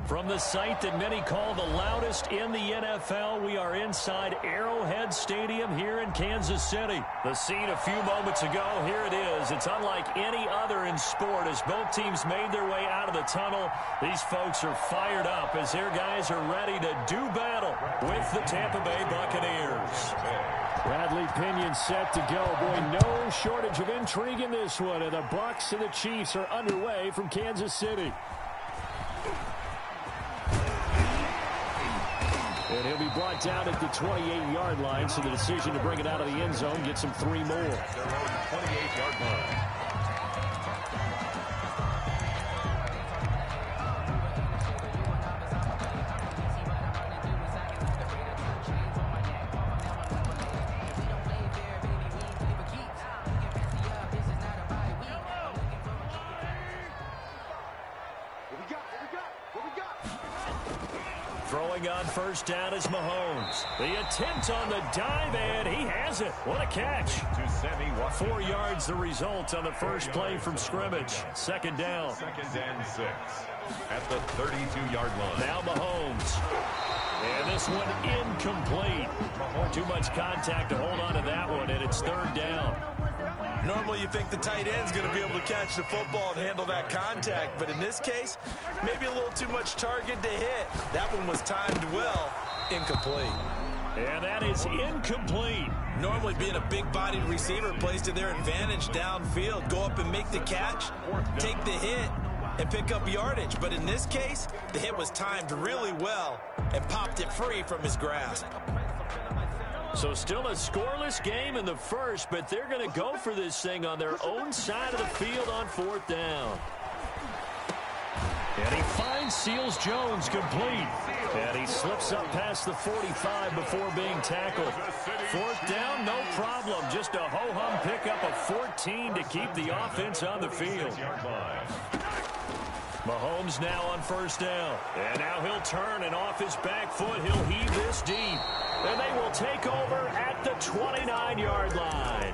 From the site that many call the loudest in the NFL, we are inside Arrowhead Stadium here in Kansas City. The scene a few moments ago, here it is. It's unlike any other in sport as both teams made their way out of the tunnel. These folks are fired up as their guys are ready to do battle with the Tampa Bay Buccaneers. Bradley Pinion set to go. Boy, no shortage of intrigue in this one. And the Bucs and the Chiefs are underway from Kansas City. And he'll be brought down at the 28-yard line, so the decision to bring it out of the end zone gets him 3 more. 28-yard line. Throwing on first down is Mahomes. The attempt on the dive, and he has it. What a catch. 4 yards the result on the first play from scrimmage. Second down. 2nd and 6 at the 32-yard line. Now Mahomes. And this one incomplete. Too much contact to hold on to that one, and it's 3rd down. Normally you think the tight end's going to be able to catch the football and handle that contact, but in this case, maybe a little too much target to hit. That one was timed well. Incomplete. And that is incomplete. Normally being a big-bodied receiver plays to their advantage downfield. Go up and make the catch, take the hit, and pick up yardage. But in this case, the hit was timed really well and popped it free from his grasp. So still a scoreless game in the first, but they're going to go for this thing on their own side of the field on 4th down. And he finds Seals-Jones complete. And he slips up past the 45 before being tackled. 4th down, no problem. Just a ho-hum pickup of 14 to keep the offense on the field. Mahomes now on first down. And now he'll turn, and off his back foot, he'll heave this deep. And they will take over at the 29-yard line.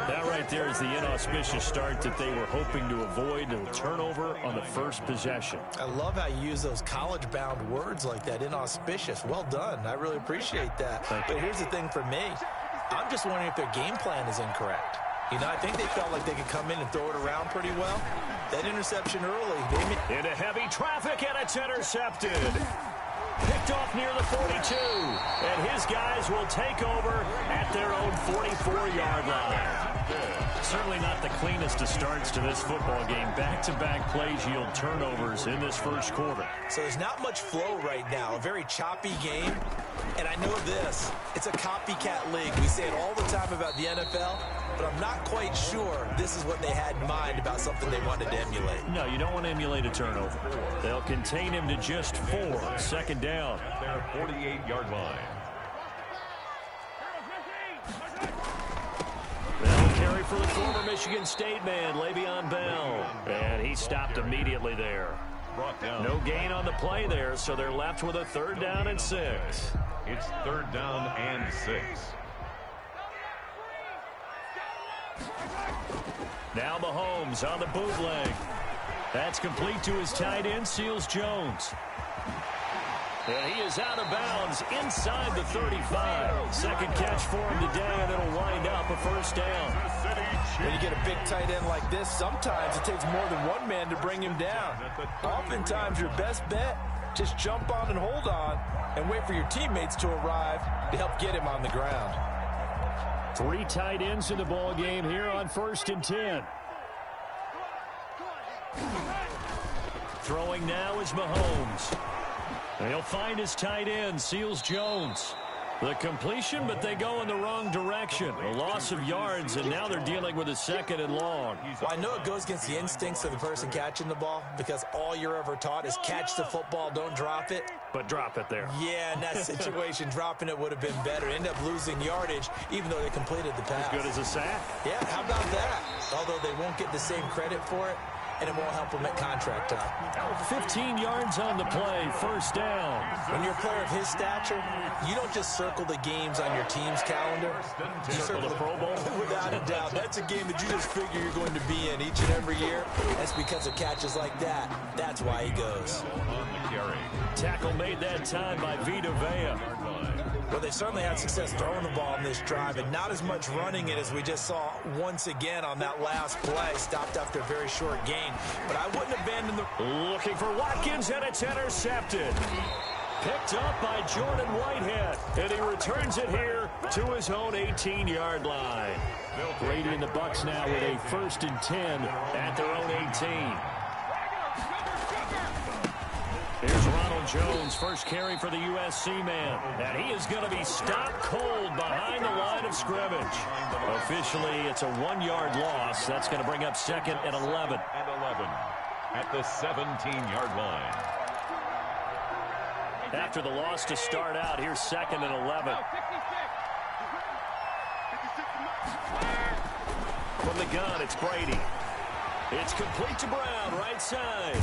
That right there is the inauspicious start that they were hoping to avoid. A turnover on the first possession. I love how you use those college-bound words like that, inauspicious. Well done. I really appreciate that. But here's the thing for me. I'm just wondering if their game plan is incorrect. You know, I think they felt like they could come in and throw it around pretty well. That interception early. Into heavy traffic, and it's intercepted. Picked off near the 42. And his guys will take over at their own 44-yard line. Certainly not the cleanest of starts to this football game. Back-to-back plays yield turnovers in this first quarter. So there's not much flow right now. A very choppy game. And I know this. It's a copycat league. We say it all the time about the NFL, but I'm not quite sure this is what they had in mind about something they wanted to emulate. No, you don't want to emulate a turnover. They'll contain him to just 4. 2nd down. At their 48-yard line. They'll carry for the former Michigan State man, Le'Veon Bell. And he stopped immediately there. No gain on the play there, so they're left with a 3rd down and 6. It's 3rd down and 6. Now Mahomes on the bootleg. That's complete to his tight end, Seals-Jones. And he is out of bounds inside the 35. Second catch for him today, and it'll wind up a 1st down. When you get a big tight end like this, sometimes it takes more than one man to bring him down. Oftentimes, your best bet, just jump on and hold on and wait for your teammates to arrive to help get him on the ground. 3 tight ends in the ball game here on 1st and 10. Throwing now is Mahomes. And he'll find his tight end, Seals-Jones. The completion, but they go in the wrong direction. A loss of yards, and now they're dealing with a 2nd and long. Well, I know it goes against the instincts of the person catching the ball because all you're ever taught is catch the football, don't drop it. But drop it there. Yeah, in that situation, dropping it would have been better. End up losing yardage, even though they completed the pass. As good as a sack. Yeah, how about that? Although they won't get the same credit for it, and it won't help him at contract time. 15 yards on the play, first down. When you're a player of his stature, you don't just circle the games on your team's calendar. You circle the Pro Bowl. Without a doubt. That's a game that you just figure you're going to be in each and every year. That's because of catches like that. That's why he goes. Tackle made that time by Vita Vea. Well, they certainly had success throwing the ball in this drive, and not as much running it as we just saw once again on that last play. Stopped after a very short gain. But I wouldn't abandon the... Looking for Watkins, and it's intercepted. Picked up by Jordan Whitehead, and he returns it here to his own 18-yard line. Brady and the Bucs now with a 1st and 10 at their own 18. Here's Ronald Jones, first carry for the USC man. And he is going to be stopped cold behind the line of scrimmage. Officially, it's a 1-yard loss. That's going to bring up 2nd and 11. At the 17-yard line. After the loss to start out, here's 2nd and 11. From the gun, it's Brady. It's complete to Brown, right side.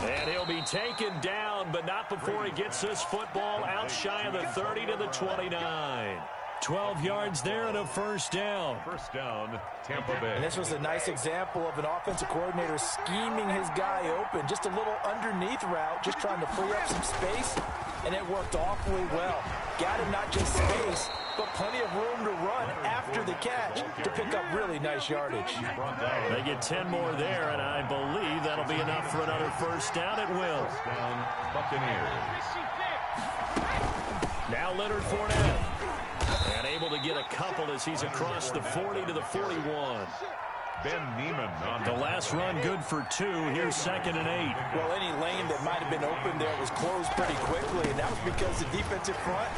And he'll be taken down, but not before he gets this football out shy of the 30 to the 29. 12 yards there and a first down. First down, Tampa Bay. And this was a nice example of an offensive coordinator scheming his guy open. Just a little underneath route, just trying to free up some space, and it worked awfully well. Got him not just space, but plenty of room to run after the catch to pick up really nice yardage. They get 10 more there, and I believe that'll be enough for another first down. It will. First down, Buccaneers. Now Leonard Fournette. And able to get a couple as he's across the 40 to the 41. Ben Neiman on the last run good for 2. Here's 2nd and 8. Well, any lane that might have been open there was closed pretty quickly, and that was because the defensive front,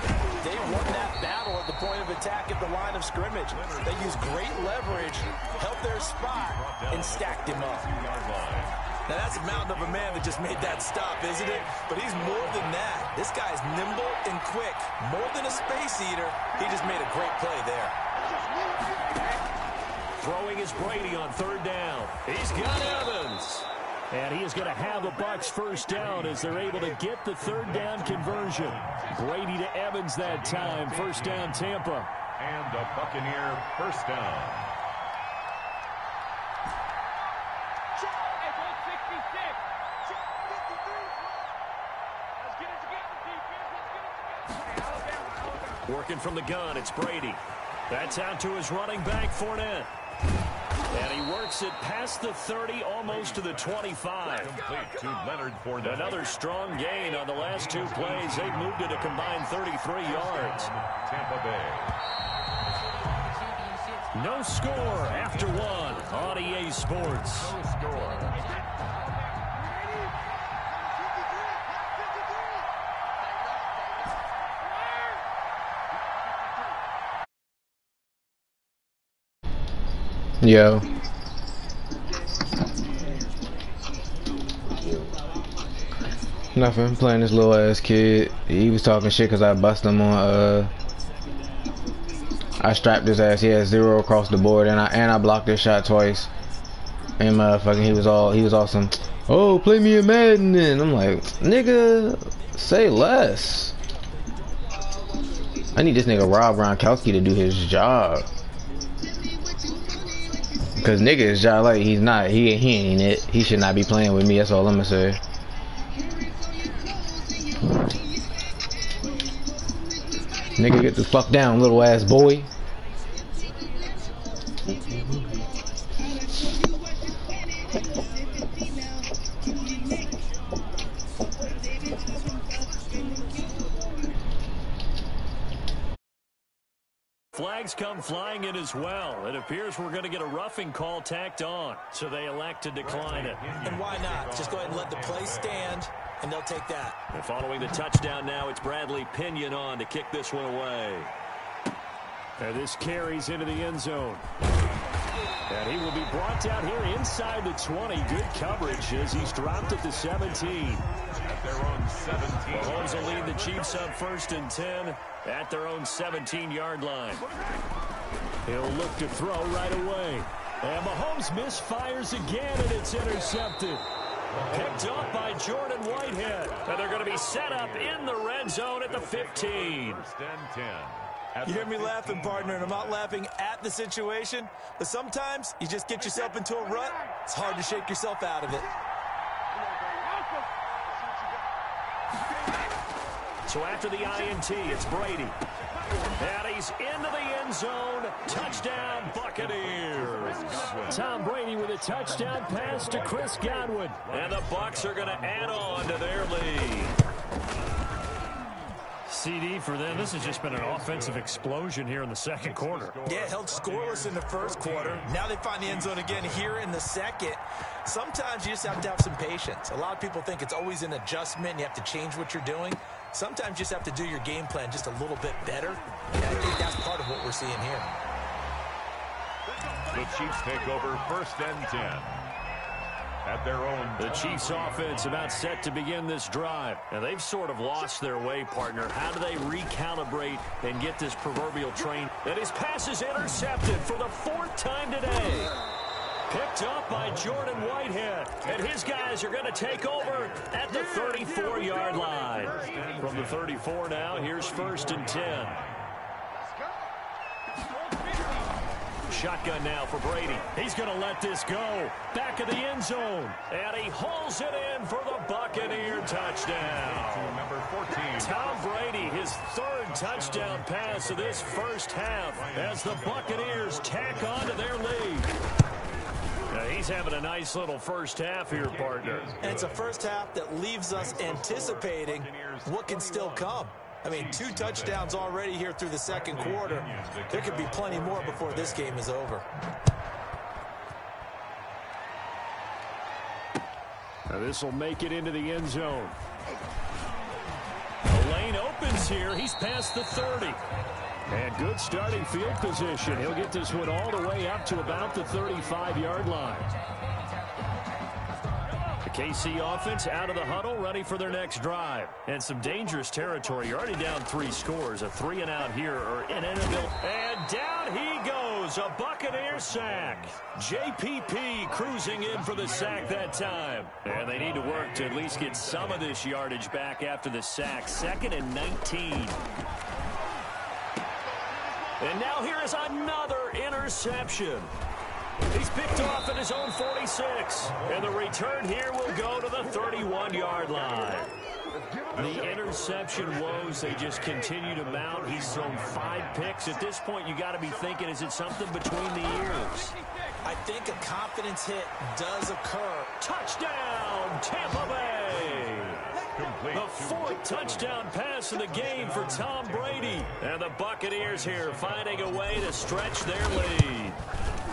they won that battle at the point of attack at the line of scrimmage. They used great leverage, helped their spot, and stacked him up. Now, that's a mountain of a man that just made that stop, isn't it? But he's more than that. This guy's nimble and quick. More than a space eater, he just made a great play there. Throwing is Brady on 3rd down. He's got Evans. And he is going to have the Bucs first down as they're able to get the 3rd down conversion. Brady to Evans that time. First down, Tampa. And a Buccaneer first down. Working from the gun, it's Brady. That's out to his running back, Fournette. And he works it past the 30, almost to the 25. Complete to Leonard Fournette. Another strong gain on the last 2 plays. They've moved it a combined 33 yards. Tampa Bay. No score after 1 on EA Sports. No score. Yo. Nothing. Playing this little ass kid. He was talking shit because I busted him on. I strapped his ass. He had 0 across the board, and I blocked his shot twice. And motherfucking, he was awesome. Oh, play me a Madden then. I'm like, nigga, say less. I need this nigga Rob Gronkowski to do his job. Cause nigga is job like he ain't it. He should not be playing with me. That's all I'm gonna say. Nigga, get the fuck down, little ass boy. Flags come flying in as well. It appears we're going to get a roughing call tacked on, so they elect to decline it. And why not? Just go ahead and let the play stand, and they'll take that. And following the touchdown now, it's Bradley Pinion on to kick this one away. And this carries into the end zone. And he will be brought down here inside the 20. Good coverage as he's dropped at the 17. At their own 17. Mahomes will lead the Chiefs up 1st and 10 at their own 17-yard line. He'll look to throw right away. And Mahomes Mahomes misfires again, and it's intercepted. Picked up by Jordan Whitehead. And they're going to be set up in the red zone at the 15. First and 10. You hear me laughing, partner, and I'm not laughing at the situation, but sometimes you just get yourself into a rut. It's hard to shake yourself out of it. So after the INT, it's Brady. And he's into the end zone. Touchdown, Buccaneers. Tom Brady with a touchdown pass to Chris Godwin. And the Bucs are going to add on to their lead. CD for them. This has just been an offensive explosion here in the second quarter. Yeah, held scoreless in the first quarter. Now they find the end zone again here in the second. Sometimes you just have to have some patience. A lot of people think it's always an adjustment. You have to change what you're doing. Sometimes you just have to do your game plan just a little bit better. And I think that's part of what we're seeing here. The Chiefs take over first and 10. At their own. The Chiefs offense about set to begin this drive. And they've sort of lost their way, partner. How do they recalibrate and get this proverbial train? And his pass is intercepted for the fourth time today. Picked up by Jordan Whitehead. And his guys are going to take over at the 34-yard line. From the 34 now, here's first and 10. Shotgun now for Brady. He's going to let this go. Back of the end zone. And he hauls it in for the Buccaneer touchdown. Number 14. Tom Brady, his third touchdown pass of this first half as the Buccaneers tack on to their lead. Now he's having a nice little first half here, partner. And it's a first half that leaves us anticipating what can still come. I mean, 2 touchdowns already here through the second quarter. There could be plenty more before this game is over. Now this will make it into the end zone. The lane opens here. He's past the 30. And good starting field position. He'll get this one all the way up to about the 35-yard line. The KC offense out of the huddle, ready for their next drive. And some dangerous territory. You're already down 3 scores. A 3-and-out here or an inability. And down he goes. A Buccaneer sack. JPP cruising in for the sack that time. And they need to work to at least get some of this yardage back after the sack. 2nd and 19. And now here is another interception. He's picked off at his own 46. And the return here will go to the 31-yard line. The interception woes, they just continue to mount. He's thrown 5 picks. At this point, you got to be thinking, is it something between the ears? I think a confidence hit does occur. Touchdown, Tampa Bay! The 4th touchdown pass of the game for Tom Brady. And the Buccaneers here finding a way to stretch their lead.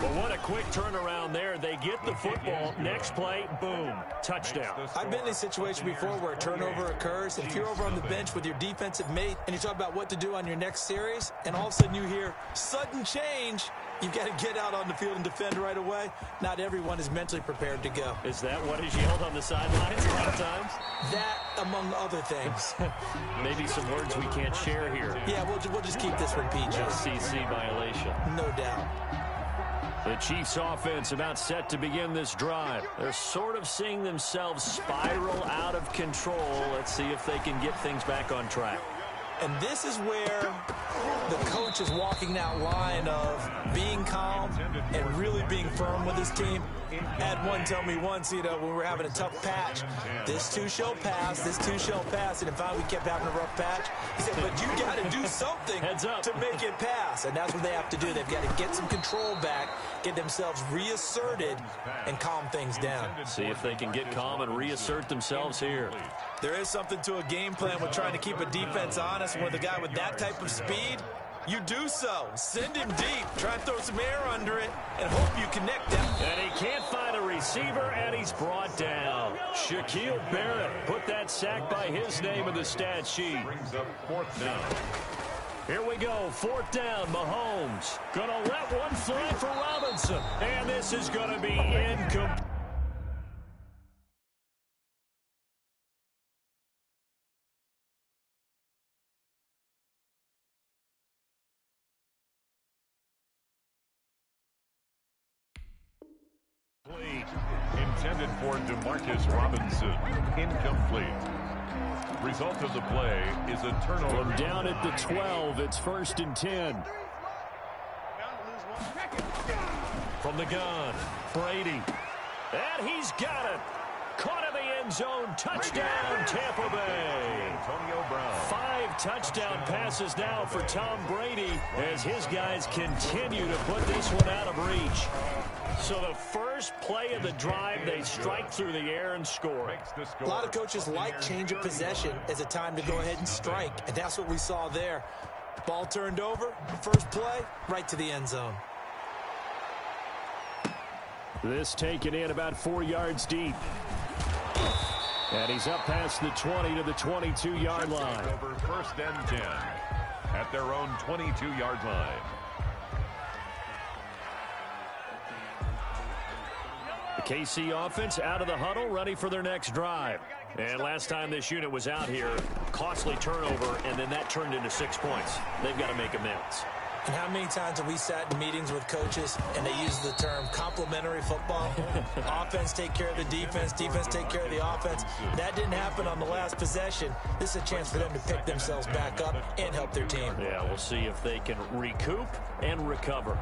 But what a quick turnaround there. They get the football. Next play, boom, touchdown. I've been in a situation before where a turnover occurs. If you're over on the bench with your defensive mate and you talk about what to do on your next series, and all of a sudden you hear sudden change, you've got to get out on the field and defend right away. Not everyone is mentally prepared to go. Is that what is yelled on the sidelines a lot of times? That, among other things. Maybe some words we can't share here. Yeah, we'll just keep this one PG. FCC violation. No doubt. The Chiefs offense about set to begin this drive. They're sort of seeing themselves spiral out of control. Let's see if they can get things back on track. And this is where the coach is walking that line of being calm and really being firm with his team. Had one tell me once, when we were having a tough patch, this too shall pass, this too shall pass. And in fact, we kept having a rough patch. He said, but you got to do something to make it pass. And that's what they have to do. They've got to get some control back, get themselves reasserted, and calm things down. See if they can get calm and reassert themselves here. There is something to a game plan with trying to keep a defense honest. With a guy with that type of speed, you do so. Send him deep. Try and throw some air under it and hope you connect them. And he can't find a receiver, and he's brought down. Shaquille Barrett put that sack by his name in the stat sheet. Brings up 4th down. Here we go, 4th down, Mahomes. Gonna let one fly for Robinson. And this is gonna be incomplete. intended for DeMarcus Robinson. Incomplete. Result of the play is a turnover. From down at the 12, it's 1st and 10. From the gun, Brady. And he's got it. Caught in the end zone. Touchdown, Tampa Bay. Antonio Brown. 5 touchdown passes now for Tom Brady as his guys continue to put this one out of reach. So the first play of the drive, they strike through the air and score. A lot of coaches like change of possession as a time to go ahead and strike, and that's what we saw there. Ball turned over, first play, right to the end zone. This taken in about 4 yards deep. And he's up past the 20 to the 22-yard line. Over 1st and 10 at their own 22-yard line. The KC offense out of the huddle, ready for their next drive. And last time this unit was out here, costly turnover, and then that turned into 6 points. They've got to make amends. And how many times have we sat in meetings with coaches and they use the term complementary football? Offense take care of the defense, defense take care of the offense. That didn't happen on the last possession. This is a chance for them to pick themselves back up and help their team. Yeah, we'll see if they can recoup and recover.